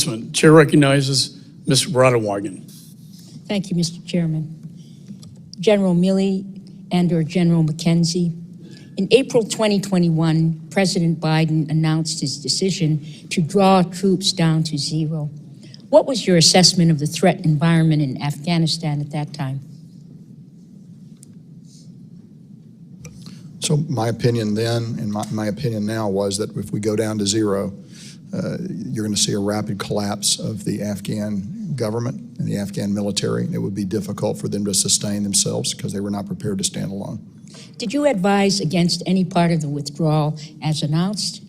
assessment. Chair recognizes Ms. Radhawagen. Thank you, Mr. Chairman. General Milley and/or General McKenzie, in April 2021, President Biden announced his decision to draw troops down to zero. What was your assessment of the threat environment in Afghanistan at that time? So my opinion then and my opinion now was that if we go down to zero, you're going to see a rapid collapse of the Afghan government and the Afghan military. It would be difficult for them to sustain themselves because they were not prepared to stand alone. Did you advise against any part of the withdrawal as announced?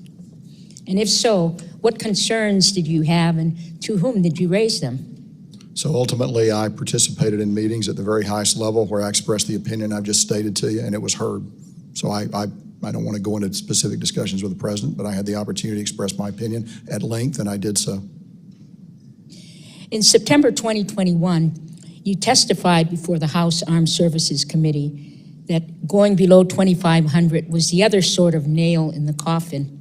And if so, what concerns did you have and to whom did you raise them? So ultimately, I participated in meetings at the very highest level where I expressed the opinion I've just stated to you, and it was heard. So I don't want to go into specific discussions with the president, but I had the opportunity to express my opinion at length, and I did so. In September 2021, you testified before the House Armed Services Committee that going below 2,500 was the other sort of nail in the coffin.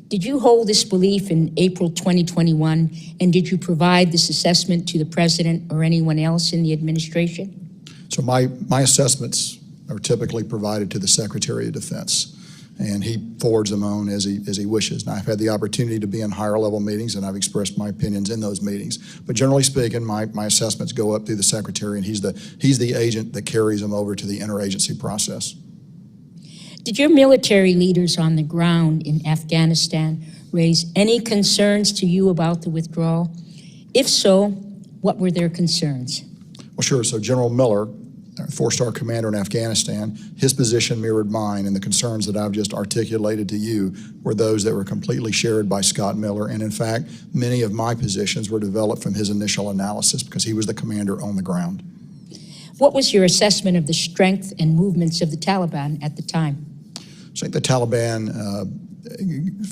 Did you hold this belief in April 2021, and did you provide this assessment to the president or anyone else in the administration? So my assessments are typically provided to the Secretary of Defense, and he forwards them on as he wishes. Now, I've had the opportunity to be in higher level meetings, and I've expressed my opinions in those meetings. But generally speaking, my assessments go up through the Secretary, and he's the agent that carries them over to the interagency process. Did your military leaders on the ground in Afghanistan raise any concerns to you about the withdrawal? If so, what were their concerns? Well, sure. So General Miller, our four-star commander in Afghanistan, his position mirrored mine, and the concerns that I've just articulated to you were those that were completely shared by Scott Miller. And in fact, many of my positions were developed from his initial analysis because he was the commander on the ground. What was your assessment of the strength and movements of the Taliban at the time? I think the Taliban,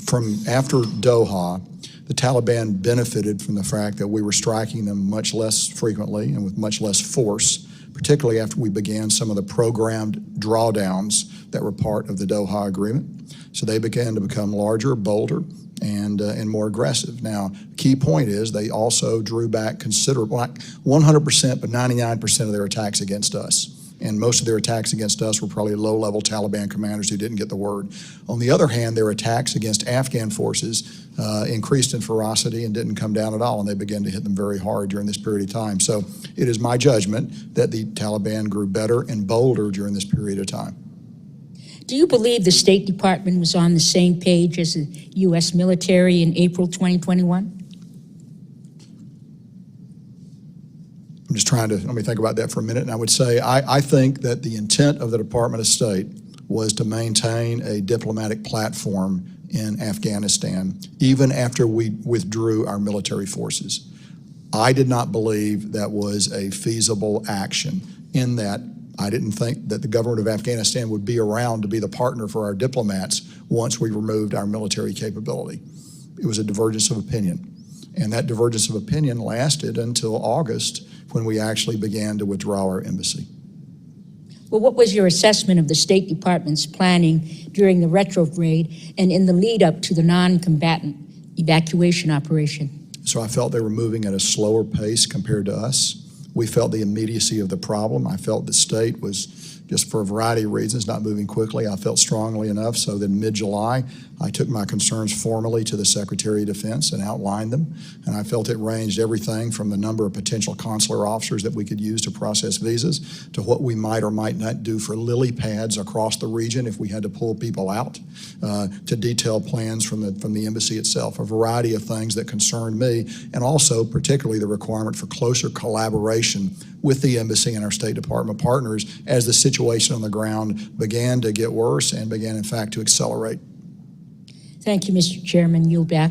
from after Doha, the Taliban benefited from the fact that we were striking them much less frequently and with much less force, particularly after we began some of the programmed drawdowns that were part of the Doha agreement. So they began to become larger, bolder, and more aggressive. Now, key point is they also drew back considerable, not 100%, but 99% of their attacks against us. And most of their attacks against us were probably low-level Taliban commanders who didn't get the word. On the other hand, their attacks against Afghan forces increased in ferocity and didn't come down at all, and they began to hit them very hard during this period of time. So it is my judgment that the Taliban grew better and bolder during this period of time. Do you believe the State Department was on the same page as the U.S. military in April 2021? I'm just trying to, let me think about that for a minute, and I would say I think that the intent of the Department of State was to maintain a diplomatic platform in Afghanistan, even after we withdrew our military forces. I did not believe that was a feasible action, in that I didn't think that the government of Afghanistan would be around to be the partner for our diplomats once we removed our military capability. It was a divergence of opinion. And that divergence of opinion lasted until August, when we actually began to withdraw our embassy. Well, what was your assessment of the State Department's planning during the retrograde and in the lead up to the non-combatant evacuation operation? So I felt they were moving at a slower pace compared to us. We felt the immediacy of the problem. I felt the state was, just for a variety of reasons, not moving quickly. I felt strongly enough so that in mid-July, I took my concerns formally to the Secretary of Defense and outlined them. And I felt it ranged everything from the number of potential consular officers that we could use to process visas to what we might or might not do for lily pads across the region if we had to pull people out, to detailed plans from the embassy itself, a variety of things that concerned me, and also particularly the requirement for closer collaboration with the embassy and our State Department partners as the situation on the ground began to get worse and began, in fact, to accelerate. Thank you, Mr. Chairman. Yield back.